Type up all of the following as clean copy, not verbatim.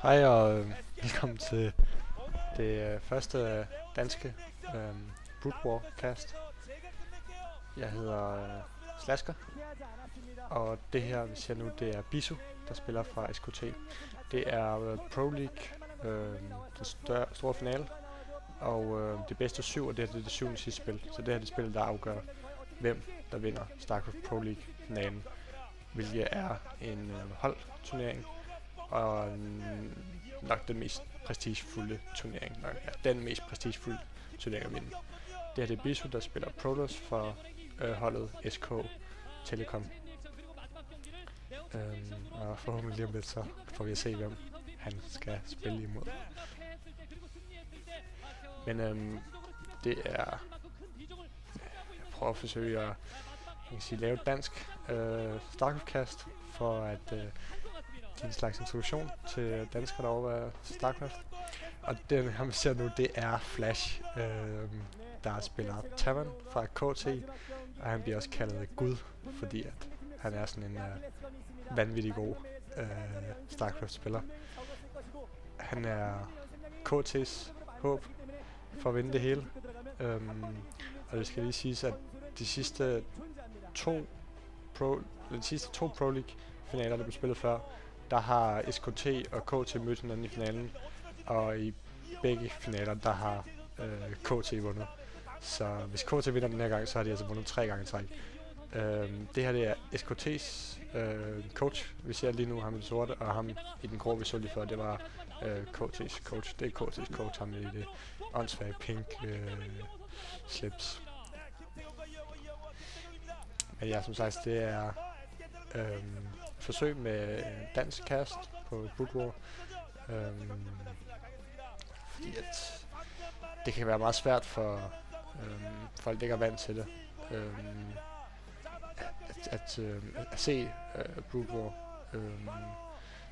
Hej og velkommen til det første danske Brood War cast. Jeg hedder Slasker, og det her vi ser nu, det er Bisu, der spiller fra SKT. Det er Pro League, den store finale, og det bedste 7, og det her det er det 7. sidste spil. Så det her er det spil, der afgør, hvem der vinder StarCraft Pro League finalen, hvilket er en holdturnering, og nok den mest prestigefulde turnering. Nok den mest prestigefulde turnering at vinde. Det her det er Bisu, der spiller Protoss for holdet SK Telecom. Og forhåbentlig lige om lidt, så får vi at se, hvem han skal spille imod. Men det er... Jeg prøver at forsøge at lave et dansk StarCraft-cast, for at give en slags introduktion til danskere, der overvejer StarCraft. Og den her, vi ser nu, det er Flash, der spiller Terran fra KT, og han bliver også kaldet Gud, fordi at han er sådan en vanvittig god StarCraft-spiller. Han er KT's håb for at vinde det hele. Og det skal lige siges, at de sidste to Pro League finaler, der blev spillet før, der har SKT og KT mødt hinanden i finalen, og i begge finaler, der har KT vundet. Så hvis KT vinder den her gang, så har de altså vundet 3 gange i træk. Det her det er SKT's coach. Vi ser lige nu ham i det sorte, og ham i den grå, vi så lige før, det var KT's coach. Det er KT's coach, ham i det åndssvage pink slips. Men ja, som sagt, det er forsøg med dansk cast på Brood War. Fordi at det kan være meget svært for folk, der ikke er vant til det, at se Brood War.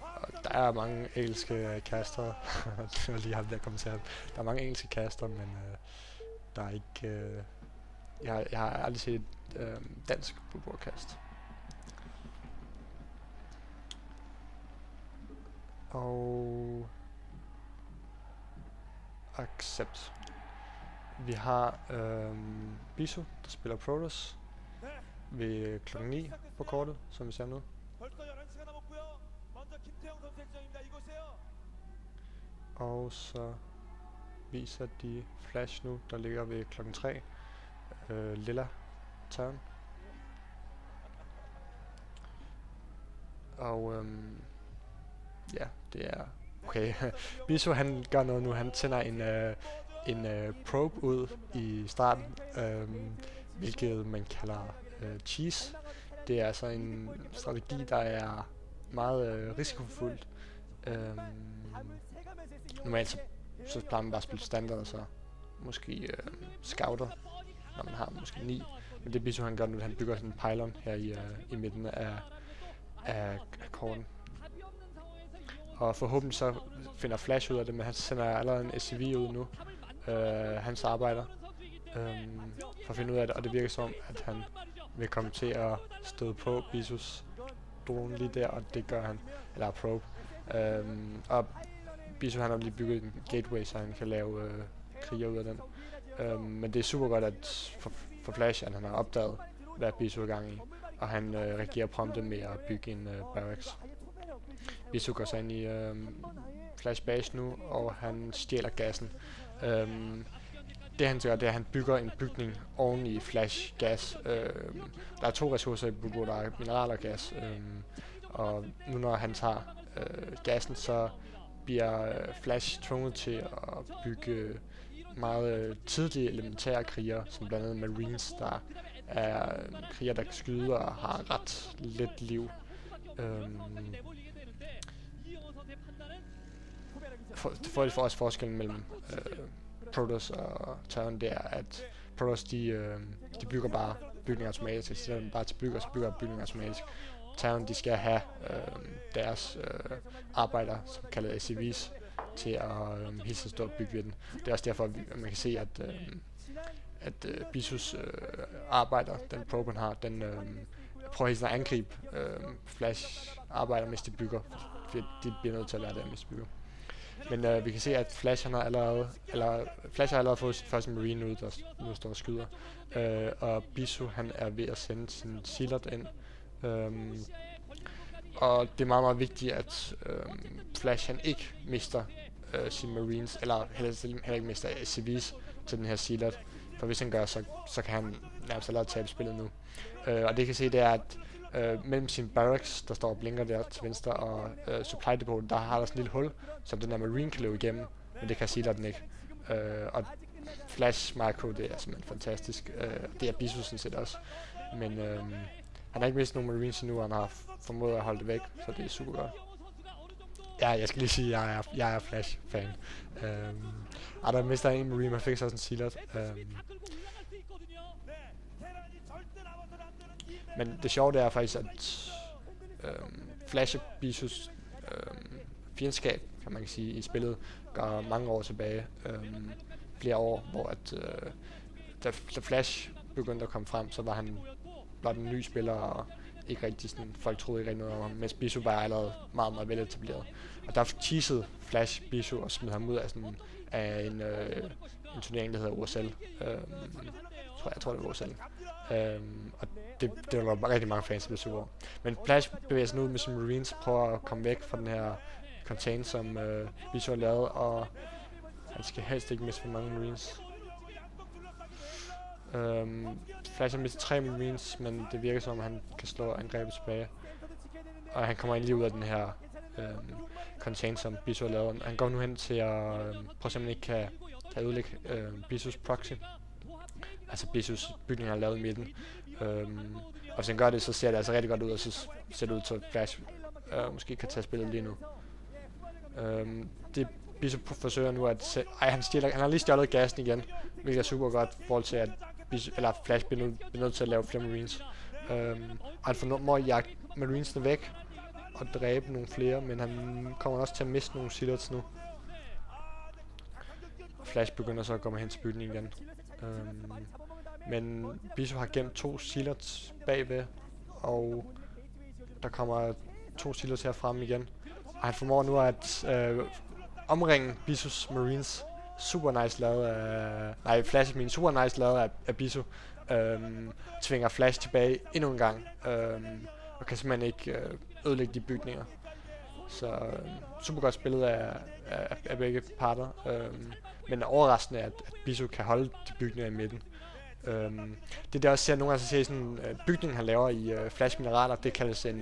Og der er mange engelske caster. Det var lige ham der kommenteret. Der er mange engelske caster, men der er ikke... Jeg har aldrig set et dansk Brood War cast. Og accept. Vi har Bisu, der spiller Protoss ved klokken 9 på kortet, som vi ser nu. Og så viser de Flash nu, der ligger ved klokken 3. Lilla turn. Og ja, det er okay. Bisu han gør noget nu, han tænder en probe ud i starten, hvilket man kalder cheese. Det er altså en strategi, der er meget risikofuldt. Normalt så plejer man bare at spille standard, og så måske scouter, når man har måske 9. Men det Bisu han gør nu, han bygger sådan en pylon her i midten af korten. Og forhåbentlig så finder Flash ud af det, men han sender allerede en SCV ud nu, hans arbejder, for at finde ud af det, og det virker som, at han vil komme til at støde på Bisus drone lige der, og det gør han, eller probe. Og Bisu han har lige bygget en gateway, så han kan lave kriger ud af den. Men det er super godt, at for Flash, at han har opdaget, hvad Bisu er i gang i, og han reagerer prompte med at bygge en barracks. Bisu går så ind i Flash base nu, og han stjæler gassen. Det han gør, det er, at han bygger en bygning oven i Flash gas. Der er 2 ressourcer i Brood War, der er mineral og gas. Og nu når han tager gassen, så bliver Flash tvunget til at bygge meget tidlige elementære kriger, som blandt andet Marines, der er kriger, der kan skyde og har ret let liv. For også forskellen mellem Protoss og Terran, det er, at Protoss de bygger bare bygninger automatisk, så stedet bare til bygger, så bygger bygninger automatisk. Terran de skal have deres arbejdere, som kaldet SCVs, til at hele tiden stå og bygge ved den. Det er også derfor, at man kan se, at Bisus arbejder, den probe han har, den prøver hele tiden at angribe Flash arbejder, mens de bygger. For de bliver nødt til at være der, mens de bygger. Men vi kan se, at Flash har allerede fået sit første Marine ud, der nu står og skyder. Og Bisu, han er ved at sende sin Sealert ind. Og det er meget, meget vigtigt, at Flash han ikke mister sine Marines, eller heller ikke mister SCV's til den her Sealert. For hvis han gør, så kan han nærmest allerede tabe spillet nu. Og det kan se, det er, at mellem sine barracks, der står og blinker der til venstre, og supply depot, der har der sådan et lille hul, som den der Marine kan løbe igennem, men det kan Sealerten ikke. Og Flash Micro, det er simpelthen fantastisk. Det er Bisu sådan set også. Men han har ikke mistet nogen Marines endnu, og han har formået at holde det væk, så det er super godt. Ja, jeg skal lige sige, at jeg er Flash-fan. Der mister en Marine, man fik så også en Sealert. Men det sjove det er faktisk, at Flash og Bisus fjendskab, kan man sige, i spillet går mange år tilbage. Flere år, hvor at da Flash begyndte at komme frem, så var han blot en ny spiller, og ikke rigtig sådan, folk troede ikke rigtig noget om ham, mens Bisu var allerede meget, meget veletableret. Og der teasede Flash Bisu og smed ham ud af en turnering, der hedder OSL. Jeg tror det var OSL. Og det var rigtig mange fans, der blev super. Men Flash bevæger sig ud med sine Marines, prøver at komme væk fra den her contain, som Bisu har lavet, og han skal helst ikke miste for mange Marines. Flash har mistet 3 Marines, men det virker som om han kan slå angrebet tilbage. Og han kommer lige ud af den her contain, som Bisu har lavet. Han går nu hen til at prøve at ikke kan ødelægge Bisus proxy. Altså Bisus bygning har lavet i midten. Og hvis han gør det, så ser det altså rigtig godt ud, og så ser det ud til, at Flash måske kan tage spillet lige nu. Det Bisu forsøger nu at han har lige stjålet gassen igen, hvilket er super godt i forhold til, at Flash bliver nødt til at lave flere Marines. Og han formår at jagte Marinesene væk og dræbe nogle flere, men han kommer også til at miste nogle Sealerts nu. Flash begynder så at gå med hen til bygningen igen. Men Bisu har gemt 2 Sealerts bagved, og der kommer 2 Sealerts her frem igen. Og han formår nu at omringe Bisus Marines. Super nice lavet af... Flash Marines super nice lavet af Bisu. Tvinger Flash tilbage endnu en gang. Og kan simpelthen ikke ødelægge de bygninger. Så super godt spillet af begge parter. Men overraskende er, at Bisu kan holde de bygninger i midten. Det der også ser nogle gange ser sådan bygningen han laver i Flash mineraler, det kaldes en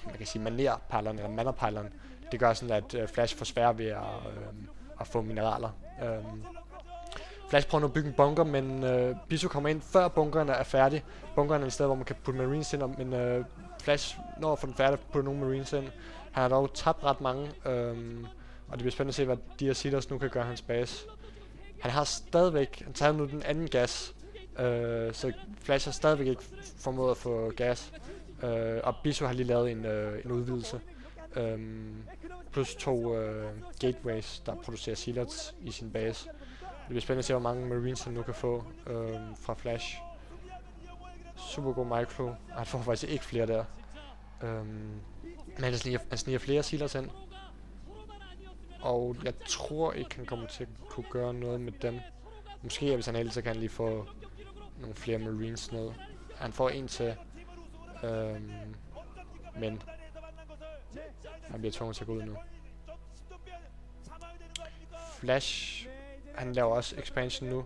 man kan sige manerpejleren eller mannerpejleren. Det gør sådan at Flash får svært ved at få mineraler. Flash prøver nu at bygge en bunker, men Bisu kommer ind før bunkeren er færdig. Bunkeren er et sted, hvor man kan putte Marines ind, men Flash når at få den færdig, putte nogle Marines ind. Han har dog tabt ret mange, og det bliver spændende at se, hvad de her Sealers nu kan gøre hans base. Han har stadigvæk, han tager nu den anden gas, så Flash har stadigvæk ikke formået at få gas. Og Bisu har lige lavet en udvidelse. Plus 2 gateways, der producerer Sealers i sin base. Det bliver spændende at se, hvor mange Marines han nu kan få fra Flash. Super god micro. Han får faktisk ikke flere der. Men han sniger flere Sealers ind. Og jeg tror ikke, han kommer til at kunne gøre noget med dem. Måske, hvis han heldig, så kan han lige få nogle flere Marines ned. Han får en til. Men han bliver tvunget til at gå ud nu. Flash, han laver også expansion nu.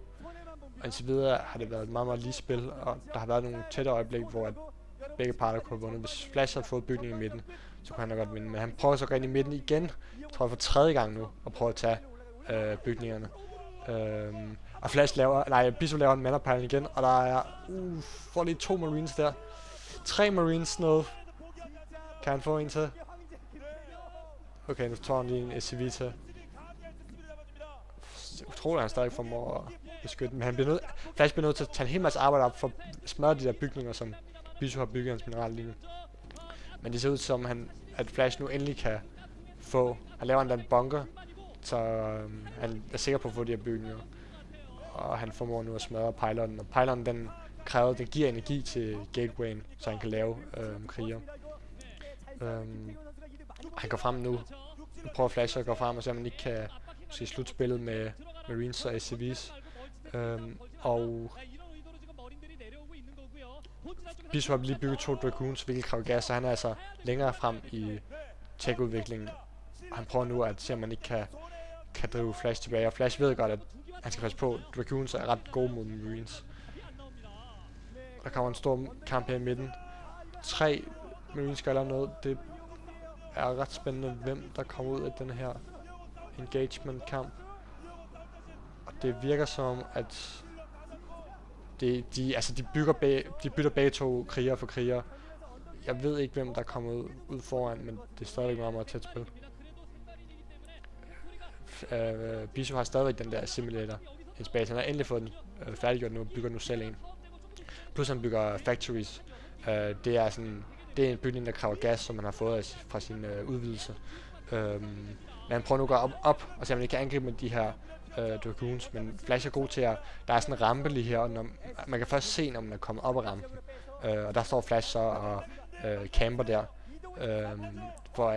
Og indtil videre har det været et meget, meget lige spil, og der har været nogle tætte øjeblik, hvor at begge parter kunne have vundet. Hvis Flash havde fået bygningen i midten, så kunne han nok godt vinde. Men han prøver så ind i midten igen, jeg tror for 3. gang nu, og prøver at tage bygningerne. Og Bisu laver en mannerpejling igen, og der er, får lige 2 Marines der. 3 Marines ned. Kan han få en til? Okay, nu tager han lige en SCV til. Utroligt, at han stadig formår at beskytte, men Flash bliver nødt til at tage en hel masse arbejde op for at smadre de der bygninger, som Bisu har bygget hans mineral lige nu. Men det ser ud som, at Flash nu endelig kan få... Han laver en bunker, så han er sikker på at få de her bygninger. Og han formår nu at smadre pejleren, og pejleren den den giver energi til Gatewayen, så han kan lave kriger. Han går frem nu. Nu prøver Flash at gå frem og se, om man ikke kan se slutspillet med Marines og SCV's. Og Bisu har lige bygget 2 Dragoons, hvilket kræver gas, så han er altså længere frem i tech-udviklingen. Han prøver nu at se, om man ikke kan drive Flash tilbage, og Flash ved godt, at han skal passe på. Dragoons er ret gode mod Marines. Der kommer en stor kamp her i midten. 3 Marines skal lave noget. Det er ret spændende, hvem der kommer ud af den her engagement-kamp. Og det virker som, at de bytter begge 2 kriger for kriger. Jeg ved ikke, hvem der kommer ud foran, men det er stadigvæk meget, meget tæt spil. Bisu har stadigvæk den der simulator i base. Han har endelig fået den færdiggjort nu, bygger nu selv en. Plus han bygger factories. Det er en bygning, der kræver gas, som man har fået fra sin udvidelse. Men han prøver nu at gå op og se, om man ikke kan angribe med de her Dragoons, men Flash er god til at... Der er sådan en rampe lige her, og man kan først se, når man er kommet op ad rampen. Og der står Flash så og camper der, for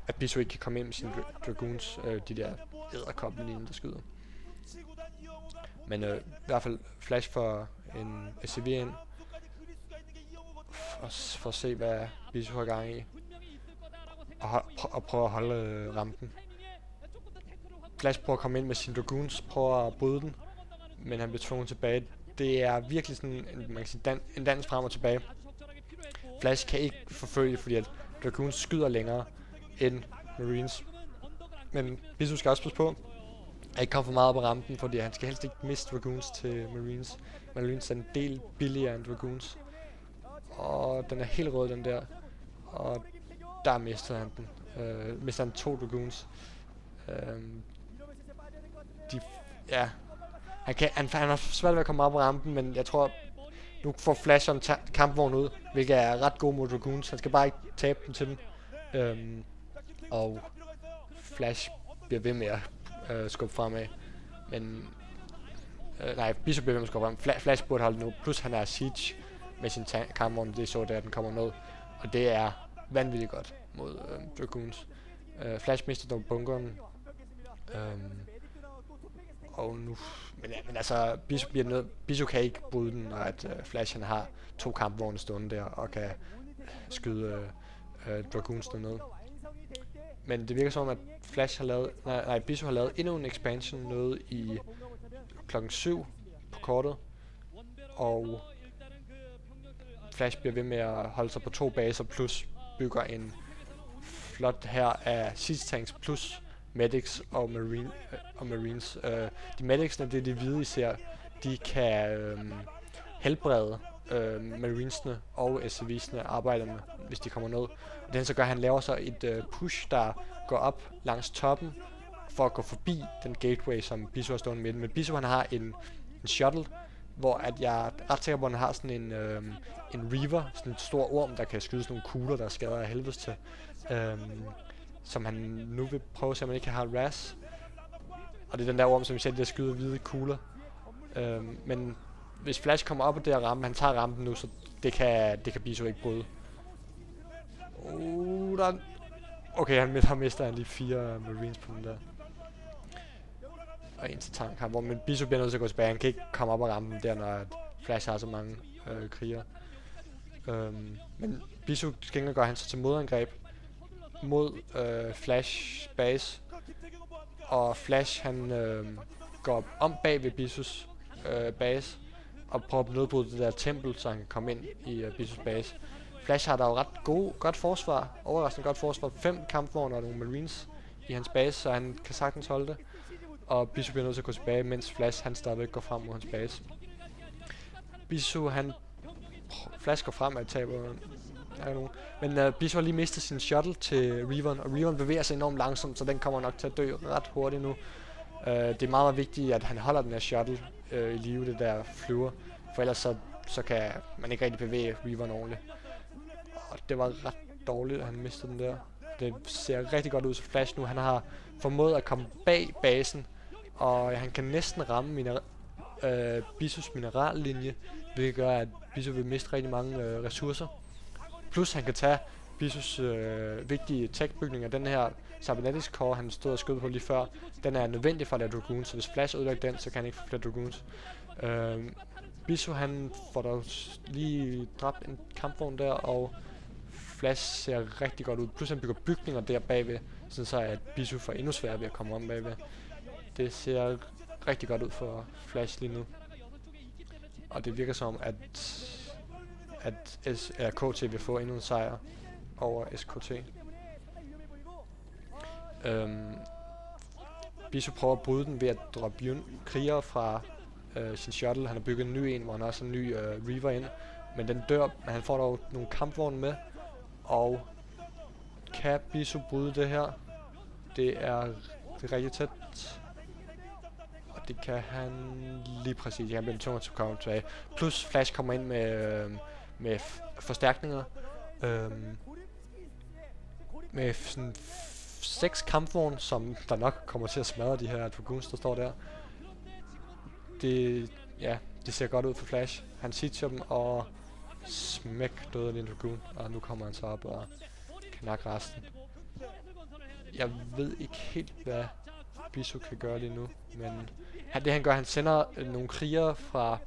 at Bisu ikke kan komme ind med sine Dragoons, de der edderkoppen, der skyder. Men i hvert fald Flash for en SCV ind, for at se, hvad Bisu har gang i, og prøve at holde rampen. Flash prøver at komme ind med sine Dragoons, prøver at bryde den, men han bliver tvunget tilbage. Det er virkelig sådan en dans frem og tilbage. Flash kan ikke forfølge, fordi at Dragoons skyder længere end Marines. Men Bisu skal også passe på at ikke komme for meget op på rampen, fordi han skal helst ikke miste Dragoons til Marines. Marines er en del billigere end Dragoons. Og den er helt rød, den der. Og der mister han den. Mister han 2 Dragoons. Han har svært ved at komme op på rampen, men jeg tror, nu får Flash en kampvogn ud, hvilket er ret god mod Dragoons. Han skal bare ikke tabe den til dem. Og Flash bliver ved med at skubbe fremad. Men Bisu bliver ved med at skubbe frem. Flash burde holde nu, plus han er siege med sin kampvogn, det er så der, den kommer ned. Og det er vanvittigt godt mod Dragoons. Flash mister dog bunkeren. Og nu... Men altså, Bisu kan ikke bryde den, når at Flash han har 2 kampvogne stående der, og kan skyde Dragoons dernede. Men det virker som at Flash har lavet... Bisu har lavet endnu en expansion noget i klokken 7 på kortet. Og Flash bliver ved med at holde sig på 2 baser, plus bygger en flot her af siege tanks, plus medics og marines. De medicsne, det er de hvide især, de kan helbrede marinesne og SCV'sne, arbejderne, hvis de kommer ned. Og den så gør, han laver så et push, der går op langs toppen, for at gå forbi den gateway, som Bisu har stående med. Men Bisu han har en shuttle, hvor at jeg er ret sikker på, at han har sådan en reaver, sådan en stor orm, der kan skyde sådan nogle kugler, der skader af helvedes til. Som han nu vil prøve at se, om man ikke kan have RAS. Og det er den der orm, som vi selv der skyder hvide kugler. Men hvis Flash kommer op på det her rampe, han tager rampen nu, så det kan Bisu ikke bryde. Okay, han mister lige 4 Marines på den der. Og en til tank her, hvor men Bisu bliver nødt til at gå tilbage. Han kan ikke komme op på rampen der, når Flash har så mange kriger. Men Bisu skænger går han så til modangreb mod Flash base. Og Flash han går om bag ved Bisus base og prøver at nedbryde det der tempel, så han kan komme ind i Bisus base. Flash har der jo ret godt forsvar, overraskende godt forsvar, 5 kampvogne og nogle marines i hans base, så han kan sagtens holde det. Og Bisu bliver nødt til at gå tilbage, mens Flash han stadigvæk går frem mod hans base. Bisu Flash går frem og taber men Bisu har lige mistet sin shuttle til Reaveren, og Reaveren bevæger sig enormt langsomt, så den kommer nok til at dø ret hurtigt nu. Det er meget vigtigt, at han holder den her shuttle i live, det der flyver, for ellers så kan man ikke rigtig bevæge Reaveren ordentligt. Og det var ret dårligt, at han mistede den der. Det ser rigtig godt ud til Flash nu. Han har formået at komme bag basen, og han kan næsten ramme Bisus minerallinje, hvilket gør, at Bisu vil miste rigtig mange ressourcer. Plus han kan tage Bisus vigtige tech-bygninger. Den her Cybernetics Core, han stod og skød på lige før, den er nødvendig for at lave Dragoons, så hvis Flash ødelægger den, så kan han ikke få flere Dragoons. Bisu han får dog lige dræbt en kampvogn der, og Flash ser rigtig godt ud. Plus han bygger bygninger der bagved, sådan så at Bisu får endnu sværere ved at komme om bagved. Det ser rigtig godt ud for Flash lige nu. Og det virker som at KT vil få endnu en sejr over SKT. Bisu prøver at bryde den ved at droppe krigere fra sin shuttle. Han har bygget en ny en, hvor han også har en ny Reaver ind. Men den dør, men han får dog nogle kampvogne med. Og kan Bisu bryde det her? Det er rigtig tæt. Og det kan han lige præcis. Han bliver tungere til at komme tilbage. Plus Flash kommer ind med forstærkninger. Med sådan 6 kampvogne, som der nok kommer til at smadre de her Dragoons, der står der. Det ser godt ud for Flash. Han sitcher dem, og smæk døde en Dragoon. Og nu kommer han så op og knakker resten. Jeg ved ikke helt, hvad Bisu kan gøre lige nu, men det han gør, han sender nogle krigere fra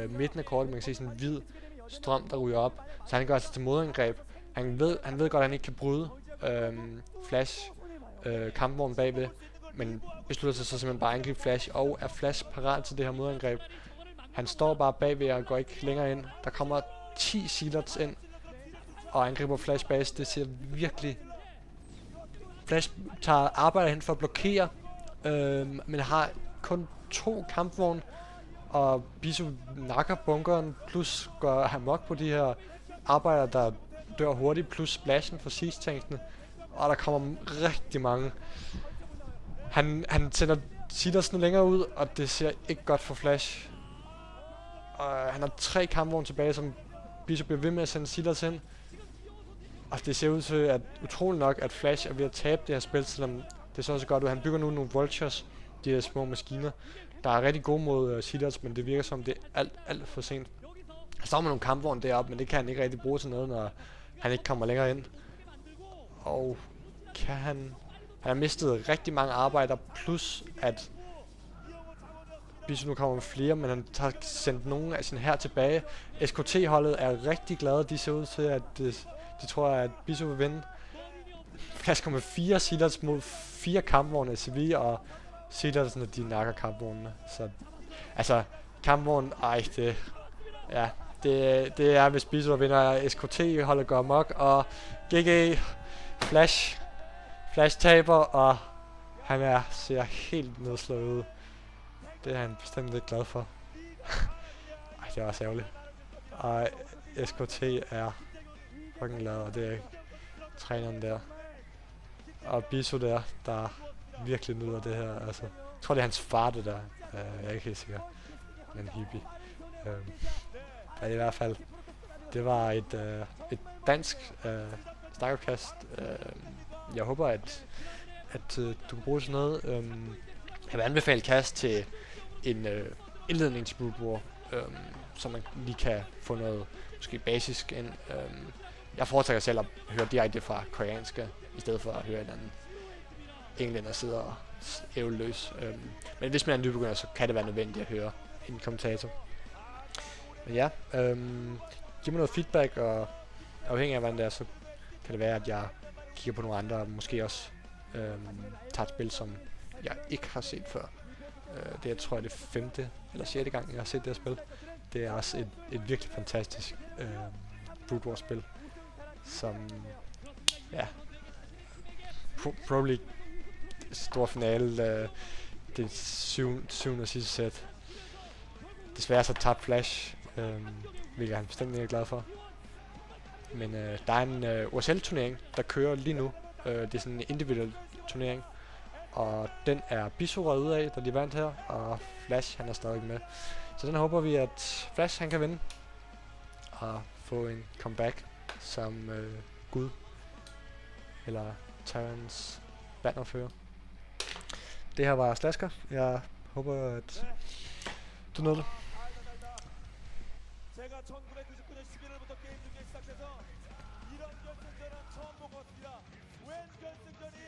midten af kortet. Man kan se sådan en hvid strøm, der ryger op. Så han gør altså til modangreb. Han ved godt, at han ikke kan bryde Flash kampvognen bagved, men beslutter sig så simpelthen bare at angribe Flash, og er Flash parat til det her modangreb. Han står bare bagved og går ikke længere ind. Der kommer 10 Sealers ind og angriber Flash base. Det ser virkelig... Flash arbejder hen for at blokere, men har kun 2 kampvogne, og Bisu nakker bunkeren, plus går amok på de her arbejdere, der dør hurtigt, plus splashen for siege-tanksene, og der kommer rigtig mange. Han sender Sealers nu længere ud, og det ser ikke godt for Flash. Og han har 3 kampvogne tilbage, som Bisu bliver ved med at sende Sealers ind. Og det ser ud til, at utroligt nok, at Flash er ved at tabe det her spil, selvom det så også godt ud. Han bygger nu nogle Vultures, de her små maskiner, der er rigtig gode mod Sealers, men det virker som, det er alt for sent. Han står med nogle kampvogne deroppe, men det kan han ikke rigtig bruge til noget, når han ikke kommer længere ind. Og kan han har mistet rigtig mange arbejdere, plus at Bisu nu kommer med flere, men han har sendt nogle af sine her tilbage. SKT-holdet er rigtig glade. De ser ud til, at de tror, at Bisu vil vinde. Flash kommer med 4 Sealers mod 4 kampvogne af CV, og Sealers, når de nakker kampvognene. Så altså, kampvognen, det er, hvis Bisu vinder, SKT-holdet går amok, og GG Flash taber, og han ser helt nedslået ud. Det er han bestemt ikke glad for. Det var også ærgerligt. Og SKT er fucking glad, og det er træneren der. Og Bisu der virkelig nyder det her. Altså, jeg tror, det er hans far, det der. Jeg er ikke helt sikker. Men hippie. Men i hvert fald, det var et dansk stakkerkast. Jeg håber, at du kan bruge sådan noget. Jeg vil anbefale kast til en indledning til Brood War, så man lige kan få noget måske basisk ind. Jeg foretrækker selv at høre direkte fra koreanske, i stedet for at høre en anden englænder sidder og ævle løs. Men hvis man er en nybegynder, så kan det være nødvendigt at høre en kommentator. Men ja, giv mig noget feedback, og afhængig af hvordan det er, så kan det være, at jeg kigger på nogle andre, og måske også tager et spil, som jeg ikke har set før. Det jeg tror jeg er det 5. eller 6. gang, jeg har set det her spil. Det er også et virkelig fantastisk Brood War spil, som probably stor finale, det 7. og sidste sæt. Desværre så tabte Flash, hvilket han bestemt ikke er glad for. Men der er en OSL-turnering, der kører lige nu. Det er sådan en individuel turnering. Og den er Bisu røget ud af, da de vandt her, og Flash han er stadig med. Så den håber vi, at Flash han kan vinde, og få en comeback som Gud, eller Terrans bannerfører. Det her var Slasker. Jeg håber, at Du nåede det. 제가 1999년 11월부터 게임 중계 시작해서 이런 결승전은 처음 보고 있습니다. 웬 결승전이